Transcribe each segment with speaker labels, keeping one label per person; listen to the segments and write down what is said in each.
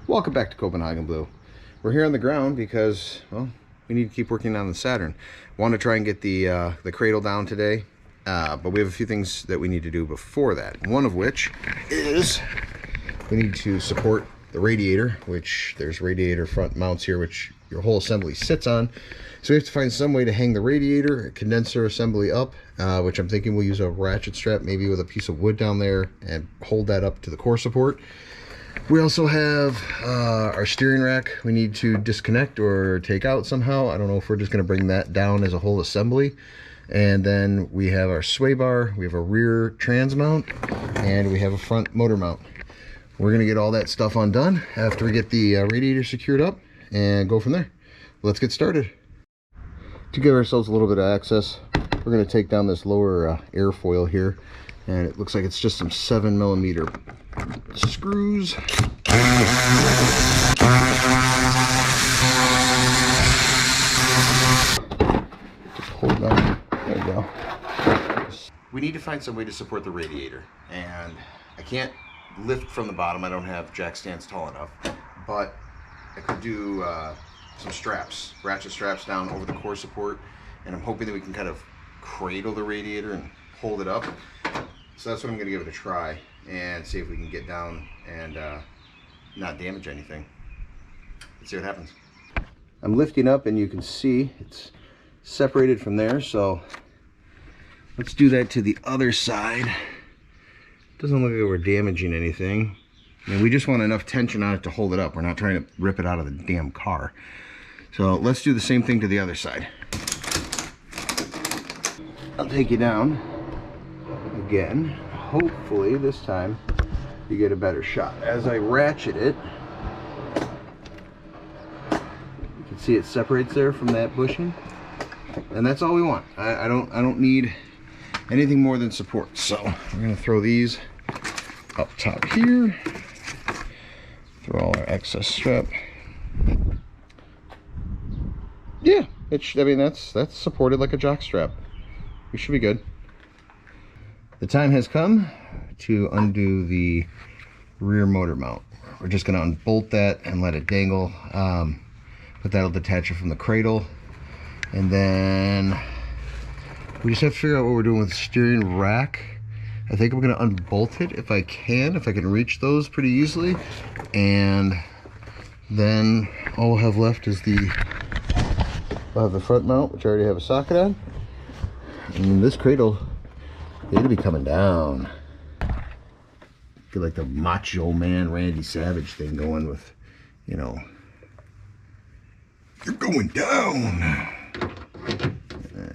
Speaker 1: Welcome back to Copenhagen Blue. We're here on the ground because, well, we need to keep working on the Saturn. Want to try and get the cradle down today, but we have a few things that we need to do before that. One of which is we need to support the radiator, which there's radiator front mounts here, which your whole assembly sits on. So we have to find some way to hang the radiator condenser assembly up, which I'm thinking we'll use a ratchet strap, maybe with a piece of wood down there, and hold that up to the core support. We also have our steering rack we need to disconnect or take out somehow. I don't know if we're just going to bring that down as a whole assembly. And then we have our sway bar, we have a rear trans mount, and we have a front motor mount. We're going to get all that stuff undone after we get the radiator secured up and go from there. Let's get started. To give ourselves a little bit of access, we're going to take down this lower airfoil here, and it looks like it's just some 7mm screws. Just hold on. There we go. We need to find some way to support the radiator, and I can't lift from the bottom. I don't have jack stands tall enough, but I could do some straps, ratchet straps down over the core support, and I'm hoping that we can kind of cradle the radiator and hold it up. So that's what I'm going to give it a try and see if we can get down and not damage anything. Let's see what happens. I'm lifting up and you can see it's separated from there, so let's do that to the other side. Doesn't look like we're damaging anything. I mean, we just want enough tension on it to hold it up. We're not trying to rip it out of the damn car. So let's do the same thing to the other side. I'll take you down again. Hopefully this time you get a better shot. As I ratchet it, you can see it separates there from that bushing, and that's all we want. I don't need anything more than support. So we're gonna throw these up top here. Throw all our excess strap. Yeah, I mean that's supported like a jock strap. We should be good. The time has come to undo the rear motor mount. We're just going to unbolt that and let it dangle, but that'll detach it from the cradle. And then we just have to figure out what we're doing with the steering rack. I think I'm going to unbolt it if I can reach those pretty easily. And then all we'll have left is we'll have the front mount, which I already have a socket on. And this cradle, it'll be coming down. I feel like the Macho Man Randy Savage thing going with, you know, you're going down.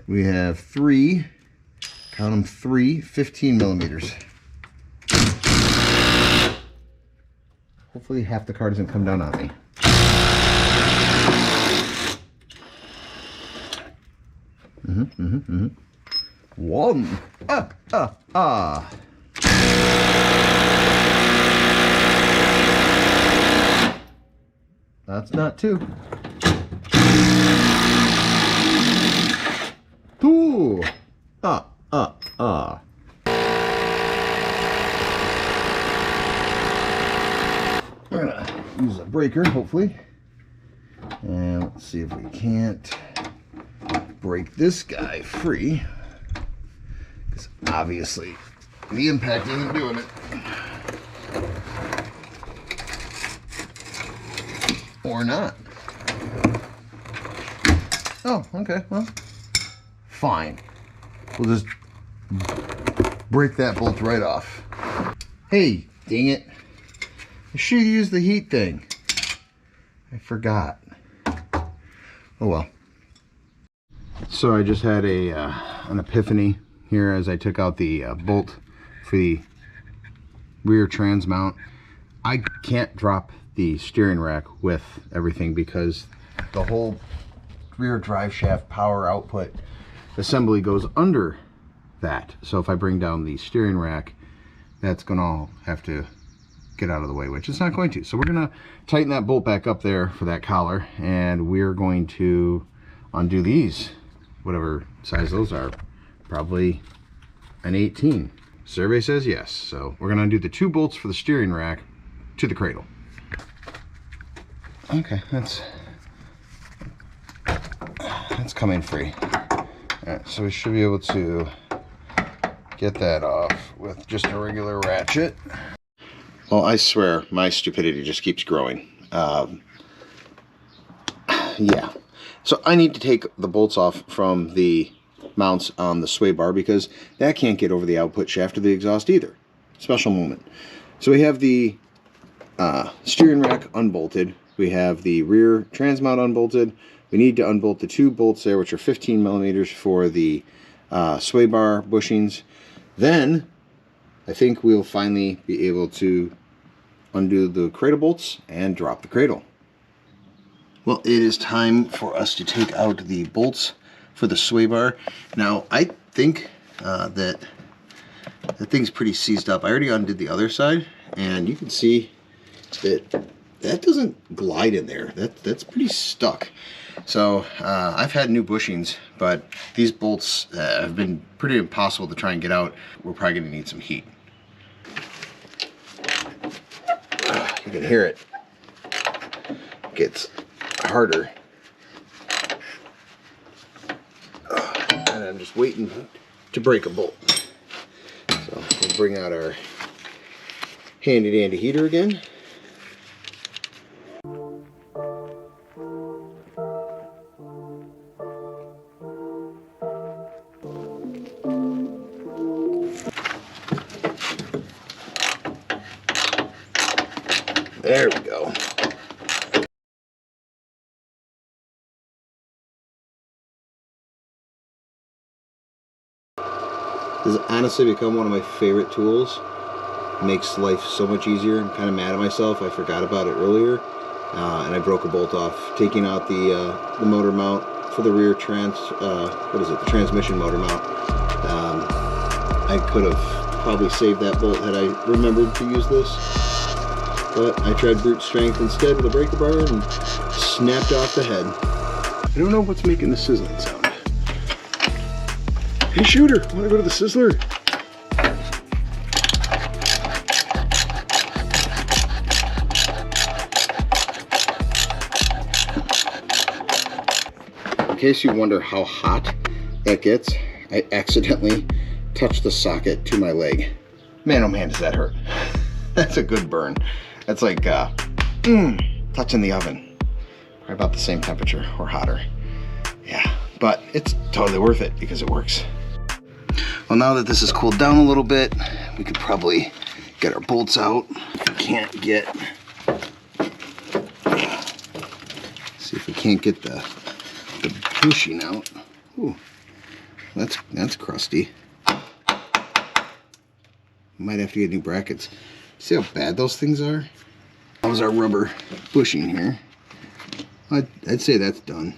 Speaker 1: We have three, count them, 15mm. Hopefully half the car doesn't come down on me. One. That's not two. Two. We're gonna use a breaker, hopefully. And let's see if we can't break this guy free. Because obviously the impact isn't doing it. Or not. Oh, okay, well, fine. We'll just break that bolt right off. Hey, dang it. I should have used the heat thing. I forgot. Oh well. So I just had an epiphany here as I took out the bolt for the rear trans mount. I can't drop the steering rack with everything because the whole rear drive shaft power output assembly goes under that. So if I bring down the steering rack, that's gonna all have to get out of the way, which it's not going to. So we're gonna tighten that bolt back up there for that collar, and we're going to undo these, whatever size those are, probably an 18. Survey says yes. So we're gonna undo the 2 bolts for the steering rack to the cradle. Okay, that's coming free. All right, so we should be able to get that off with just a regular ratchet. Well, I swear my stupidity just keeps growing. Yeah, so I need to take the bolts off from the mounts on the sway bar because that can't get over the output shaft of the exhaust either. Special moment. So we have the steering rack unbolted. We have the rear transmount unbolted. We need to unbolt the 2 bolts there, which are 15 millimeters for the sway bar bushings. Then I think we'll finally be able to undo the cradle bolts and drop the cradle. Well, it is time for us to take out the bolts for the sway bar. Now, I think that the thing's pretty seized up. I already undid the other side, and you can see that doesn't glide in there. That's pretty stuck. So I've had new bushings, but these bolts have been pretty impossible to try and get out. We're probably going to need some heat. You can hear it. It gets harder. And I'm just waiting to break a bolt. So we'll bring out our handy dandy heater again. There we go. This has honestly become one of my favorite tools. It makes life so much easier. I'm kind of mad at myself. I forgot about it earlier, and I broke a bolt off, taking out the motor mount for the rear the transmission motor mount. I could have probably saved that bolt had I remembered to use this, but I tried brute strength instead with a breaker bar and snapped off the head. I don't know what's making the sizzling sound. Hey shooter, wanna go to the sizzler? In case you wonder how hot that gets, I accidentally touched the socket to my leg. Man, oh man, does that hurt. That's a good burn. That's like touching the oven. Probably about the same temperature or hotter. Yeah, but it's totally worth it because it works. Well, now that this has cooled down a little bit, we could probably get our bolts out. If we can't get, see if we can't get the bushing out. Ooh, that's crusty. Might have to get new brackets. See how bad those things are? How's our rubber bushing here? I'd say that's done.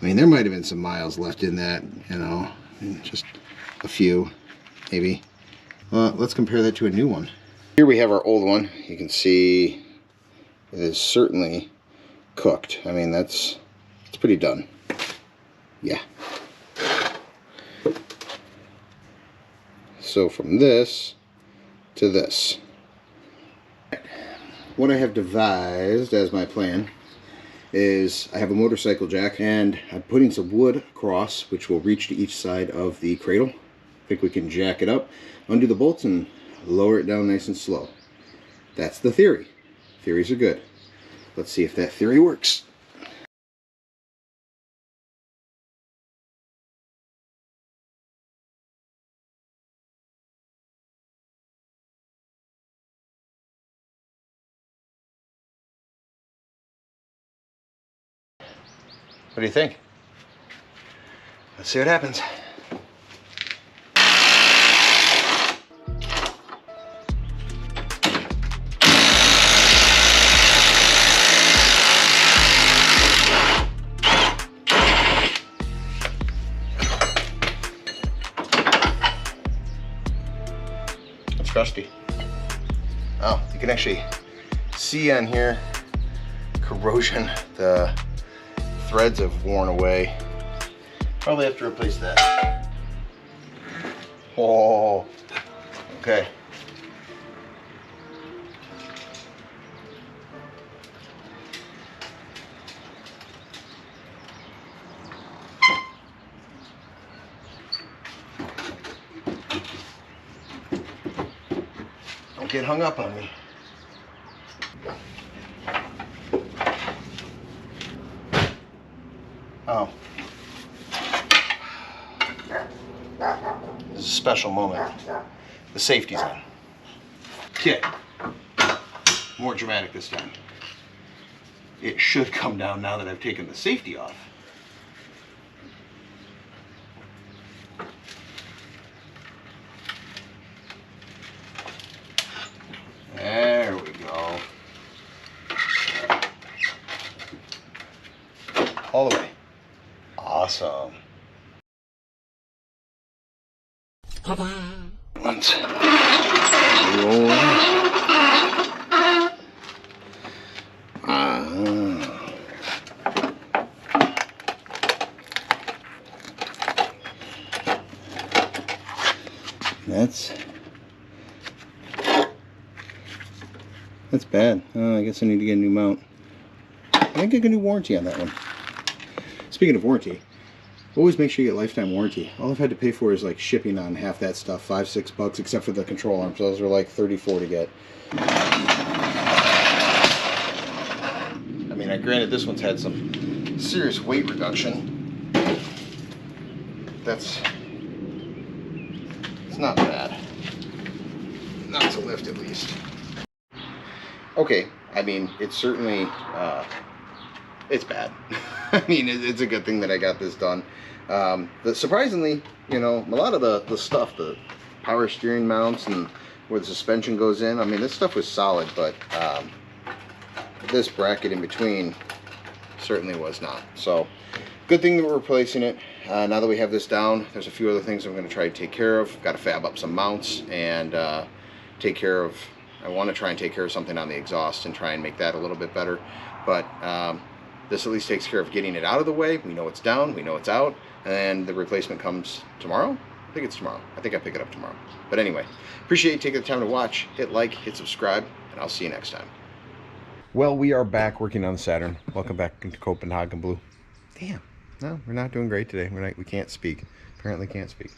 Speaker 1: I mean, there might have been some miles left in that, you know, just a few, maybe. Well, let's compare that to a new one. Here we have our old one. You can see it is certainly cooked. I mean, it's pretty done. Yeah. So from this to this. What I have devised as my plan is I have a motorcycle jack and I'm putting some wood across which will reach to each side of the cradle. I think we can jack it up, undo the bolts, and lower it down nice and slow. That's the theory. Theories are good. Let's see if that theory works. What do you think? Let's see what happens. It's crusty. Oh, you can actually see on here corrosion. The threads have worn away. Probably have to replace that. Oh, okay. get hung up on me. Oh. This is a special moment. The safety's on. Okay. More dramatic this time. It should come down now that I've taken the safety off. There we go. All the way. Awesome. Once. That's bad. I guess I need to get a new mount. I think I get a new warranty on that one. Speaking of warranty, always make sure you get lifetime warranty. All I've had to pay for is like shipping on half that stuff, $5-6, except for the control arms. Those are like $34 to get. I mean, granted this one's had some serious weight reduction. It's not bad. Not to lift at least. Okay, I mean, it's certainly, it's bad. I mean, it's a good thing that I got this done. Surprisingly, you know, a lot of the stuff, the power steering mounts and where the suspension goes in, I mean, this stuff was solid, but this bracket in between certainly was not. So, good thing that we're replacing it. Now that we have this down, there's a few other things I'm going to try to take care of. Got to fab up some mounts and take care of, I want to try and take care of something on the exhaust and try and make that a little bit better. But this at least takes care of getting it out of the way. We know it's down, we know it's out, and the replacement comes tomorrow. I think it's tomorrow. I think I pick it up tomorrow. But anyway, appreciate you taking the time to watch. Hit like, hit subscribe, and I'll see you next time. Well, we are back working on the Saturn. Welcome back into Copenhagen Blue. Damn, no, we're not doing great today. We can't speak. Apparently can't speak.